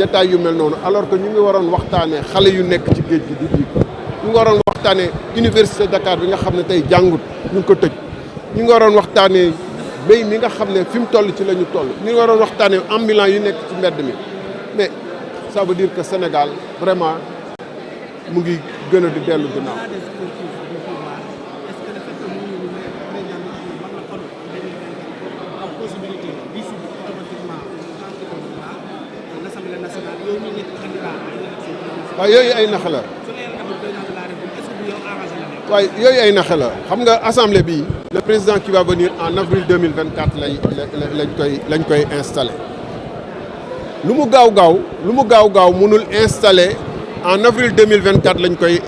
détails yu mel noonu alors que ñu ngi waroon waxtaanee xale yu nekk ci géej gi di diig ñu ngi waroon waxtaanee université Dakar bi nga xam ne tey jàngut ñu ngi ko tëj ñu ngi waroon waxtaanee béy mi nga xam ne fi mu toll ci la ñu toll ñu ngi waroon waxtaanee ambulant yu nekk ci mbedd mi mais ça veut dire que Sénégal vraiment mu ngi gën a di dellu ginnaaw. waaye yooyu ay nax la waaye yooyu ay nax la xam nga assemblée bi le président qui va venir en avril 2024 lañ koy installé lu mu gaaw mënul installé en avril 2024 lañ koy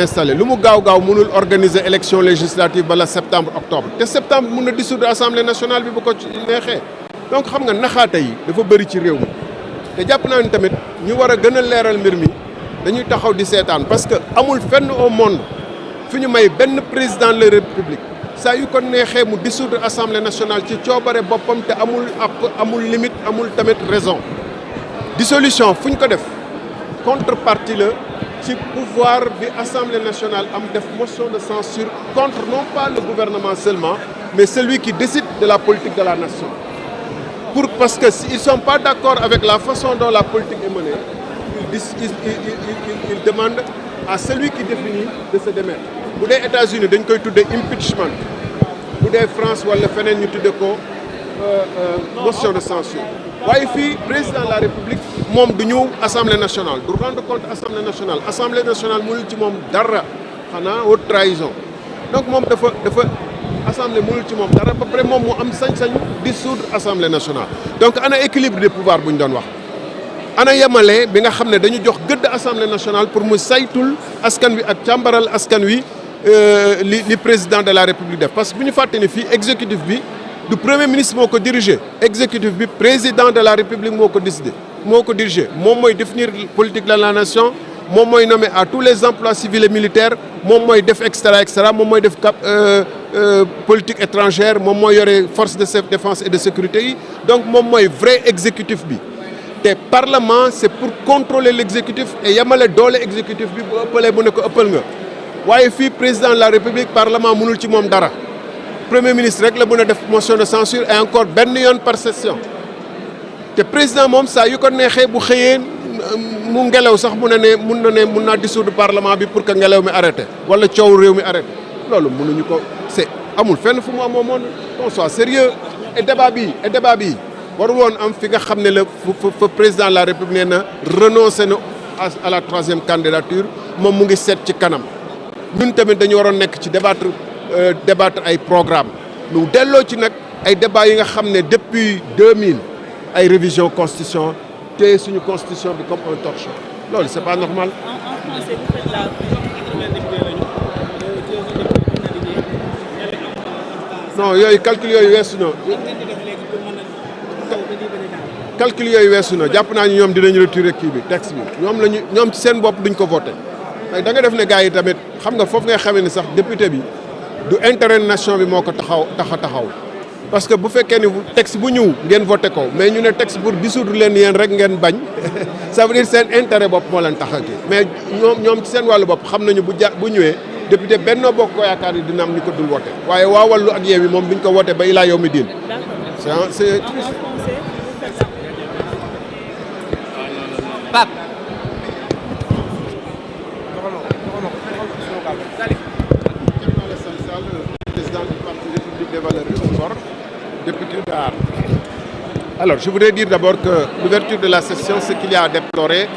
installé lu mu gaaw mënul organiser élection législative bala septembre octobre te septembre mun na dissoudre assemblée nationale bi bu ko neexee donc xam nga naxaate yi dafa bëri ci réew mi te jàpp naa ni tamit ñu war a gën a leeral mbir mi dañuy taxaw di seetaan parce que amul fenn au monde fi ñu may benn président de la république saa yu ko neexee mu dissoudre assemblée nationale ci coobare boppam te amul limite amul tamit raison dissolution fu ñu ko def contrepartie la ci pouvoir bi assemblée nationale am def motion de censure contre non pas le gouvernement seulement mais celui qui décide de la politique de la nation parce que s'ils sont pas d'accord avec la façon dont la politique est menée il demande à celui qui définit de se démettre bu dee États-Unis dañ koy tuddee impeachment bu dee France wala feneen ñu tuddee ko motion de censure waaye fii président de la République moom du ñëw assemblée nationale du rendre compte assemblée nationale mënul ci moom dara xanaa haute trahison donc moom dafa assemblée mënul ci moom dara ba pare moom mu am sañ-sañu dissoudre assemblée nationale donc ana équilibre des pouvoirs bu ñu doon wax ana yemale bi nga xam ne dañu jox gëdd assemblée nationale pour mu saytul askan wi ak càmbaral askan wi li président de la république def parce que bu ñu fàtte ni fii exécutif bi du premier ministre moo ko dirigé exécutif bi président de la république moo ko décidé moo ko dirigé moom mooy définir politique de la nation moom mooy nommé à tous les emplois civils et militaires moom mooy def et cetera moom mooy def politique étrangère moom mooy yore force de défense et de sécurité yi donc moom mooy vrai exécutif bi te parlement c'est pour contrôler l'exécutif et yamale doole exécutif bi bu ëppalee bu ne ko ëppal nga waaye fii président de la république parlement mënul ci moom dara premier ministre rek la mën a def motion de censure et encore benn yoon par session te président moom saa yu ko neexee bu xëyee mu ngelaw sax mun naa dissoudre parlement bi pour que ngelaw mi arrêté wala coow réew mi arrêté loolu mënuñu ko c'est amul fenn fu mu amoo moon qu'on soit sérieux et débat bi waru woon am fi nga xam ne la fa président de la république nee na renoncé na à la troisième candidature moom mu ngi seet ci kanam ñun tamit dañu waroon nekk ci débattre ay programme ñu delloo ci nag ay débat yi nga xam ne depuis 2000 ay révision constitution te suñu constitution bi comme un torchon loolu c'est pas normal. En français vous faites la non yooyu calcul yooyu weesu na. calcul yooyu weesu na jàpp naa ni ñoom dinañ retirer kii bi texte bi ñoom ci seen bopp duñ ko voté da nga def ne gars yi tamit xam nga foofu ngay xamee ni sax député bi du intérêt nation bi moo ko taxaw parce que bu fekkee ni texte bu ñëw ngeen voté ko mais ñu ne texte pour dissoudre leen yéen rek ngeen bañ ça veut dire seen intérêt bopp moo leen tax a kii mais ñoom ci seen wàllu bopp xam nañu bu ñëwee député Benno Bokk Yaakaar yi dina am ñu ko dul voté waaye waa Wallu ak Yewwi moom duñ ko voté ba ilaa yawmi diin c'est Pape. Président du Parti République des Valeurs et du Sport, député d'art. Alors, je voudrais dire d'abord que l'ouverture de la session, ce qu'il y a à déplorer,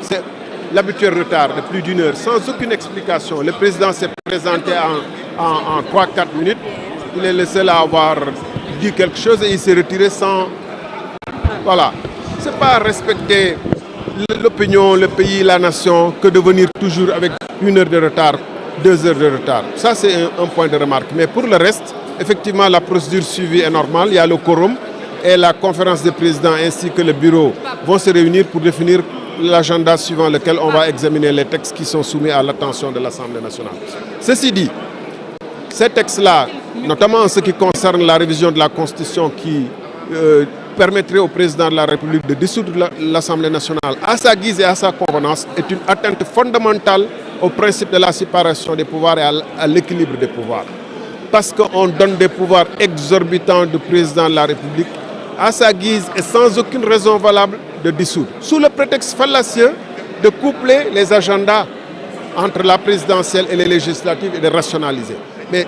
c'est l'habituel retard de plus d'une heure, sans aucune explication. Le président s'est présenté en 3-4 minutes. Il est le seul à avoir dit quelque chose et il s'est retiré sans... Voilà. C'est pas respecter l'opinion, le pays, la nation, que de venir toujours avec 1 heure de retard, 2 heures de retard. Ça, c'est un point de remarque. Mais pour le reste, effectivement, la procédure suivie est normale. Il y a le quorum et la conférence des présidents ainsi que le bureau vont se réunir pour définir l'agenda suivant lequel on va examiner les textes qui sont soumis à l'attention de l'Assemblée nationale. Ceci dit, ces textes-là, notamment en ce qui concerne la révision de la Constitution qui permettrait au président de la République de dissoudre l'Assemblée nationale à sa guise et à sa convenance est une atteinte fondamentale au principe de la séparation des pouvoirs et à l'équilibre des pouvoirs. Parce qu'on donne des pouvoirs exorbitants du président de la République à sa guise et sans aucune raison valable de dissoudre, sous le prétexte fallacieux de coupler les agendas entre la présidentielle et les législatives et de rationaliser. Mais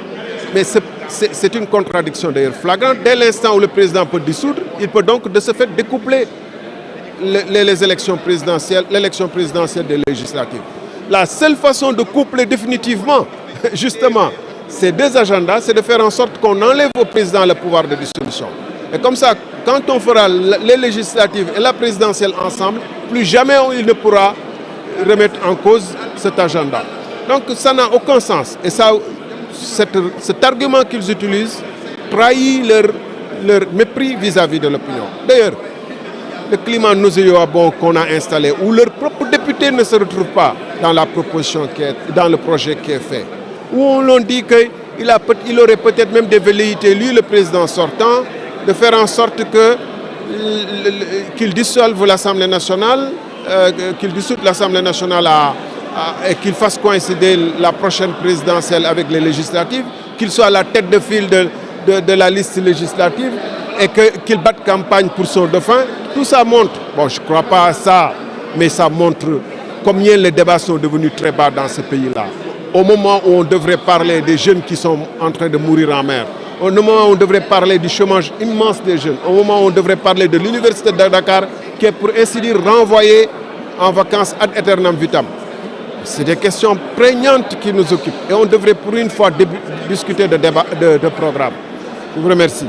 c'est une contradiction d'ailleurs flagrante. Dès l'instant où le président peut dissoudre, il peut donc de ce fait découpler les élections présidentielles, l'élection présidentielle des législatives. La seule façon de coupler définitivement, justement, ces deux agendas, c'est de faire en sorte qu'on enlève au président le pouvoir de dissolution. Et comme ça, quand on fera les législatives et la présidentielle ensemble, plus jamais il ne pourra remettre en cause cet agenda. Donc ça n'a aucun sens. Et ça, cet argument qu'ils utilisent trahit leur mépris vis-à-vis de l'opinion. D'ailleurs, le climat nauséabond qu'on a installé, où leurs propres députés ne se retrouvent pas dans la proposition dans le projet qui est fait, où on leur dit qu'il aurait peut-être même des velléités, lui le président sortant, de faire en sorte qu'il dissolve l'Assemblée nationale, qu'il dissoute l'Assemblée nationale et qu'il fasse coïncider la prochaine présidentielle avec les législatives, qu'il soit à la tête de file de la liste législative et qu'il batte campagne pour son dauphin. Tout ça montre, bon je ne crois pas à ça, mais ça montre combien les débats sont devenus très bas dans ce pays-là. Au moment où on devrait parler des jeunes qui sont en train de mourir en mer, au moment où on devrait parler du chômage immense des jeunes, au moment où on devrait parler de l'université de Dakar qui est pour ainsi dire renvoyée en vacances ad aeternam vitam. C'est des questions prégnantes qui nous occupent et on devrait pour une fois discuter de débat, de programme. Je vous remercie.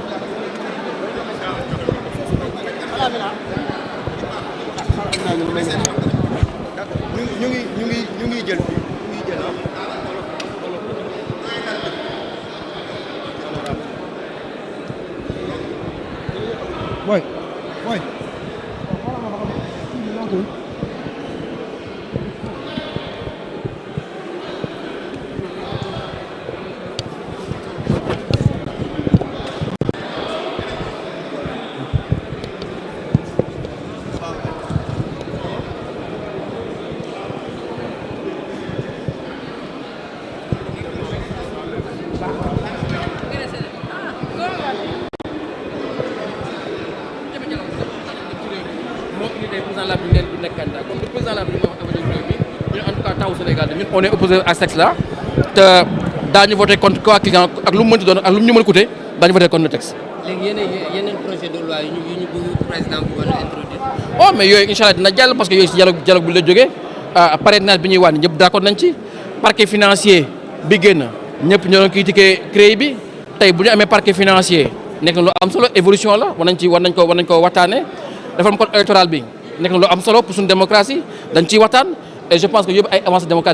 Oui, oui. On est opposé à ce texte-là. Nous voter contre quoi qu'il y a ak lu mu mënti doon ak lu ñu mën coûter daañu voter contre le texte. léegi yeneen projet de loi yu ñu bëgg président bëggoon a introduire. Oh mais yooyu incha allah dina jàll parce que yooyu si dialogue bi la jógee parrainage bi ñuy wax ñëpp d'accord nañ ci parquet financier bi génn ñëpp ñoo doon critiquer CREI bi tey bu ñu amee parquet financier nekk na lu am solo évolution la war nañ ko waxtaanee réforme code électoral bi nekk na lu am solo pour suñu démocratie dañ ciy waxtaan et je pense que yëpp ay avancées démocratiques